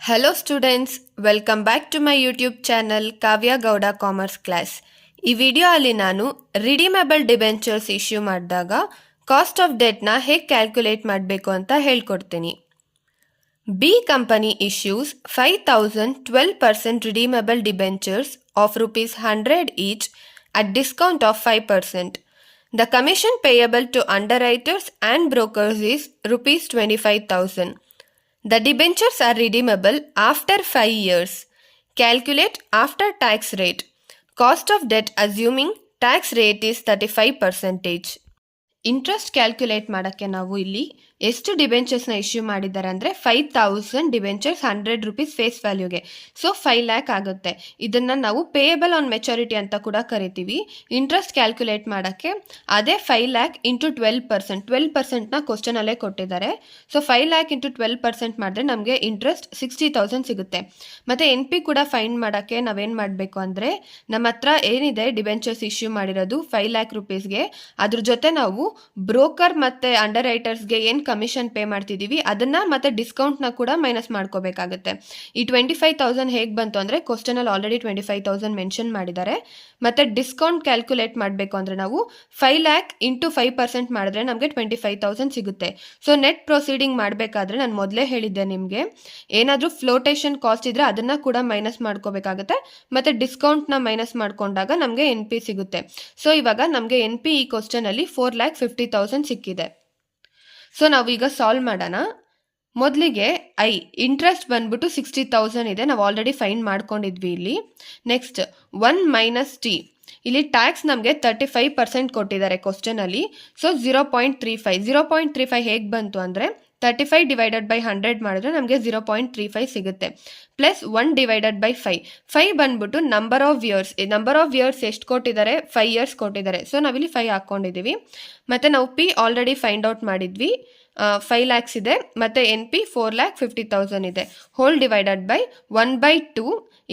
Hello students, welcome back to my YouTube channel Kavya Gowda Commerce Class. ಈ video ಅಲ್ಲಿ ನಾನು ರಿಡೀಮೇಬಲ್ debentures issue ಮಾಡಿದಾಗ cost of ಡೆಟ್ನ ಹೇಗೆ calculate ಮಾಡಬೇಕು ಅಂತ ಹೇಳ್ಕೊಡ್ತೀನಿ. B company issues 5,012% redeemable debentures of ₹100 each at discount of 5%. The commission payable to underwriters and brokers is ₹25,000. The debentures are redeemable after 5 years. Calculate after tax rate. Cost of debt assuming tax rate is 35%. Interest calculate ಮಾಡೋಕ್ಕೆ ನಾವು ಇಲ್ಲಿ ಎಷ್ಟು ಡಿಬೆಂಚರ್ಸ್ನ issue ಮಾಡಿದ್ದಾರೆ ಅಂದರೆ 5,000 debentures ₹100 face ವ್ಯಾಲ್ಯೂಗೆ, so 5 lac ಆಗುತ್ತೆ. ಇದನ್ನು ನಾವು payable on maturity ಅಂತ ಕೂಡ ಕರಿತೀವಿ. ಇಂಟ್ರೆಸ್ಟ್ ಕ್ಯಾಲ್ಕುಲೇಟ್ ಮಾಡೋಕ್ಕೆ ಅದೇ 5 ಲ್ಯಾಕ್ ಇಂಟು 12%ನ ಕ್ವಶನಲ್ಲೇ ಕೊಟ್ಟಿದ್ದಾರೆ. ಸೊ 5 ಲ್ಯಾಕ್ ಇಂಟು 12% ಮಾಡಿದ್ರೆ ನಮಗೆ ಇಂಟ್ರೆಸ್ಟ್ 60,000 ಸಿಗುತ್ತೆ. ಮತ್ತು NP ಕೂಡ ಫೈಂಡ್ ಮಾಡೋಕ್ಕೆ ನಾವೇನು ಮಾಡಬೇಕು ಅಂದರೆ ನಮ್ಮ ಹತ್ರ ಏನಿದೆ ಡಿಬೆಂಚರ್ಸ್ ಇಶ್ಯೂ ಮಾಡಿರೋದು 5 ಲ್ಯಾಕ್ ರುಪೀಸ್ಗೆ, ಅದ್ರ ಜೊತೆ ನಾವು ಬ್ರೋಕರ್ ಮತ್ತೆ ಅಂಡರ್ ರೈಟರ್ಸ್ಗೆ ಏನು ಕಮಿಷನ್ ಪೇ ಮಾಡ್ತಿದ್ದೀವಿ ಅದನ್ನ ಮತ್ತೆ ಡಿಸ್ಕೌಂಟ್ನ ಕೂಡ ಮೈನಸ್ ಮಾಡ್ಕೋಬೇಕಾಗುತ್ತೆ. ಈ 25,000 ಹೇಗೆ ಬಂತು ಅಂದರೆ ಕ್ವಶನಲ್ಲಿ ಆಲ್ರೆಡಿ 25,000 ಮೆನ್ಷನ್ ಮಾಡಿದ್ದಾರೆ. ಮತ್ತೆ ಡಿಸ್ಕೌಂಟ್ ಕ್ಯಾಲ್ಕುಲೇಟ್ ಮಾಡಬೇಕು ಅಂದರೆ ನಾವು 5 ಲ್ಯಾಕ್ ಇಂಟು 5% ಮಾಡಿದ್ರೆ ನಮಗೆ 25,000 ಸಿಗುತ್ತೆ. ಸೊ ನೆಟ್ ಪ್ರೊಸೀಡಿಂಗ್ ಮಾಡಬೇಕಾದ್ರೆ ನಾನು ಮೊದಲೇ ಹೇಳಿದ್ದೆ ನಿಮಗೆ, ಏನಾದರೂ ಫ್ಲೋಟೇಷನ್ ಕಾಸ್ಟ್ ಇದ್ರೆ ಅದನ್ನ ಕೂಡ ಮೈನಸ್ ಮಾಡ್ಕೋಬೇಕಾಗುತ್ತೆ. ಮತ್ತೆ ಡಿಸ್ಕೌಂಟ್ನ ಮೈನಸ್ ಮಾಡ್ಕೊಂಡಾಗ ನಮಗೆ NP ಸಿಗುತ್ತೆ. ಸೊ ಇವಾಗ ನಮಗೆ NP ಈ ಕ್ವಶನಲ್ಲಿ 4,50,000 ಸಿಕ್ಕಿದೆ. ಸೊ ನಾವೀಗ ಸಾಲ್ವ್ ಮಾಡೋಣ. ಮೊದಲಿಗೆ ಇಂಟ್ರೆಸ್ಟ್ ಬಂದ್ಬಿಟ್ಟು 60,000 ಇದೆ, ನಾವು ಆಲ್ರೆಡಿ ಫೈಂಡ್ ಮಾಡ್ಕೊಂಡಿದ್ವಿ ಇಲ್ಲಿ. ನೆಕ್ಸ್ಟ್ 1 ಮೈನಸ್ ಟಿ, ಇಲ್ಲಿ ಟ್ಯಾಕ್ಸ್ ನಮಗೆ 35% ಕೊಟ್ಟಿದ್ದಾರೆ ಕ್ವಶನಲ್ಲಿ. ಸೊ 0.35 ಹೇಗೆ ಬಂತು ಅಂದರೆ 35 ಡಿವೈಡೆಡ್ ಬೈ 100 ಮಾಡಿದ್ರೆ ನಮಗೆ 0.35 ಸಿಗುತ್ತೆ. ಪ್ಲಸ್ 1 ಡಿವೈಡೆಡ್ ಬೈ 5 ಬಂದ್ಬಿಟ್ಟು ನಂಬರ್ ಆಫ್ ಇಯರ್ಸ್ ಎಷ್ಟು ಕೊಟ್ಟಿದ್ದಾರೆ, 5 ಇಯರ್ಸ್ ಕೊಟ್ಟಿದ್ದಾರೆ. ಸೊ ನಾವಿಲ್ಲಿ 5 ಹಾಕ್ಕೊಂಡಿದ್ದೀವಿ. ಮತ್ತು ನಾವು P ಆಲ್ರೆಡಿ ಫೈಂಡ್ ಔಟ್ ಮಾಡಿದ್ವಿ, 5 ಲ್ಯಾಕ್ಸ್ ಇದೆ. ಮತ್ತು NP 4,50,000 ಇದೆ. ಹೋಲ್ ಡಿವೈಡೆಡ್ ಬೈ 1/2,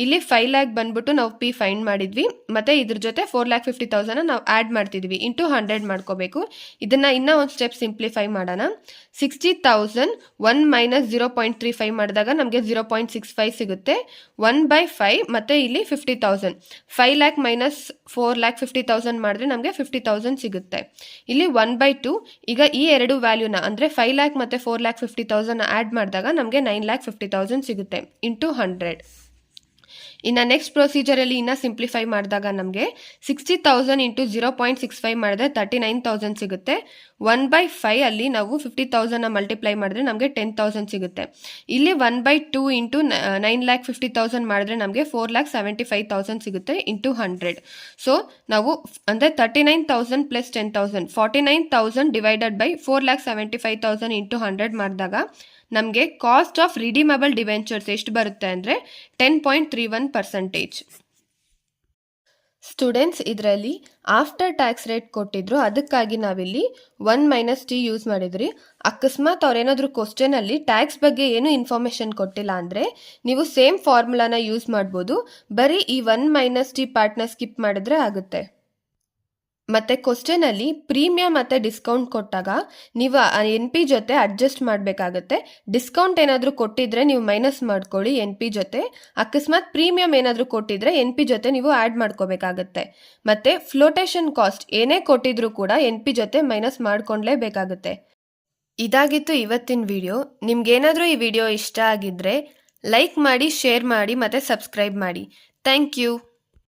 ಇಲ್ಲಿ 5 ಲ್ಯಾಕ್ ಬಂದ್ಬಿಟ್ಟು ನಾವು P ಫೈಂಡ್ ಮಾಡಿದ್ವಿ. ಮತ್ತು ಇದ್ರ ಜೊತೆ 4,50,000 ನಾವು ಆ್ಯಡ್ ಮಾಡ್ತಿದ್ವಿ, ಇಂಟು 100 ಮಾಡ್ಕೋಬೇಕು. ಇದನ್ನು ಇನ್ನೂ ಒಂದು ಸ್ಟೆಪ್ ಸಿಂಪ್ಲಿಫೈ ಮಾಡೋಣ. 60,000 1 ಮೈನಸ್ 0.35 ಮಾಡಿದಾಗ ನಮಗೆ 0.65 ಸಿಗುತ್ತೆ. 1/5 ಮತ್ತು ಇಲ್ಲಿ 50,000, 5 ಲ್ಯಾಕ್ ಮೈನಸ್ 4,50,000 ಮಾಡಿದ್ರೆ ನಮಗೆ 50,000 ಸಿಗುತ್ತೆ. ಇಲ್ಲಿ 1/2, ಈಗ ಈ ಎರಡು ವ್ಯಾಲ್ಯೂನ ಅಂದರೆ 5 ಲ್ಯಾಕ್ ಮತ್ತು 4,50,000 ಆ್ಯಡ್ ಮಾಡಿದಾಗ ನಮಗೆ 9,50,000 ಸಿಗುತ್ತೆ ಇಂಟು 100. ಇನ್ನು ನೆಕ್ಸ್ಟ್ ಪ್ರೊಸೀಜರಲ್ಲಿ ಇನ್ನು ಸಿಂಪ್ಲಿಫೈ ಮಾಡಿದಾಗ ನಮಗೆ 60,000 ಇಂಟು 0.65 ಮಾಡಿದ್ರೆ 39,000 ಸಿಗುತ್ತೆ. 1/5 ಅಲ್ಲಿ ನಾವು 50,000ನ ಮಲ್ಟಿಪ್ಲೈ ಮಾಡಿದ್ರೆ ನಮಗೆ 10,000 ಸಿಗುತ್ತೆ. ಇಲ್ಲಿ 1/2 ಇಂಟು 9,50,000 ಮಾಡಿದ್ರೆ ನಮಗೆ 4,75,000 ಸಿಗುತ್ತೆ ಇಂಟು 100. ಸೊ ನಾವು ಅಂದರೆ 39,000 ಪ್ಲಸ್ 10,000 49,000 ಡಿವೈಡೆಡ್ ಬೈ 4,75,000 ಇಂಟು 100 ಮಾಡಿದಾಗ ನಮಗೆ ಕಾಸ್ಟ್ ಆಫ್ ರಿಡೀಮಬಲ್ ಡಿಬೆಂಚರ್ಸ್ ಎಷ್ಟು ಬರುತ್ತೆ ಅಂದರೆ 10.31%. ಸ್ಟೂಡೆಂಟ್ಸ್, ಇದರಲ್ಲಿ ಆಫ್ಟರ್ ಟ್ಯಾಕ್ಸ್ ರೇಟ್ ಕೊಟ್ಟಿದ್ರು, ಅದಕ್ಕಾಗಿ ನಾವಿಲ್ಲಿ 1 ಮೈನಸ್ ಟಿ ಯೂಸ್ ಮಾಡಿದ್ರಿ. ಅಕಸ್ಮಾತ್ ಅವ್ರೇನಾದರೂ ಕ್ವಶನಲ್ಲಿ ಟ್ಯಾಕ್ಸ್ ಬಗ್ಗೆ ಏನು ಇನ್ಫಾರ್ಮೇಷನ್ ಕೊಟ್ಟಿಲ್ಲ ಅಂದರೆ ನೀವು ಸೇಮ್ ಫಾರ್ಮುಲಾನ ಯೂಸ್ ಮಾಡ್ಬೋದು. ಬರೀ ಈ 1 ಮೈನಸ್ ಟಿ ಪಾರ್ಟ್ನ ಸ್ಕಿಪ್ ಮಾಡಿದ್ರೆ ಆಗುತ್ತೆ. ಮತ್ತು ಕ್ವಶನಲ್ಲಿ ಪ್ರೀಮಿಯಮ್ ಮತ್ತು ಡಿಸ್ಕೌಂಟ್ ಕೊಟ್ಟಾಗ ನೀವು NP ಜೊತೆ ಅಡ್ಜಸ್ಟ್ ಮಾಡಬೇಕಾಗತ್ತೆ. ಡಿಸ್ಕೌಂಟ್ ಏನಾದರೂ ಕೊಟ್ಟಿದ್ರೆ ನೀವು ಮೈನಸ್ ಮಾಡ್ಕೊಳ್ಳಿ NP ಜೊತೆ. ಅಕಸ್ಮಾತ್ ಪ್ರೀಮಿಯಮ್ ಏನಾದರೂ ಕೊಟ್ಟಿದ್ರೆ NP ಜೊತೆ ನೀವು ಆ್ಯಡ್ ಮಾಡ್ಕೋಬೇಕಾಗತ್ತೆ. ಮತ್ತು ಫ್ಲೋಟೇಷನ್ ಕಾಸ್ಟ್ ಏನೇ ಕೊಟ್ಟಿದ್ರೂ ಕೂಡ NP ಜೊತೆ ಮೈನಸ್ ಮಾಡ್ಕೊಳ್ಳೇಬೇಕಾಗುತ್ತೆ. ಇದಾಗಿತ್ತು ಇವತ್ತಿನ ವಿಡಿಯೋ. ನಿಮ್ಗೇನಾದರೂ ಈ ವಿಡಿಯೋ ಇಷ್ಟ ಆಗಿದ್ದರೆ ಲೈಕ್ ಮಾಡಿ, ಶೇರ್ ಮಾಡಿ ಮತ್ತು ಸಬ್ಸ್ಕ್ರೈಬ್ ಮಾಡಿ. Thank you.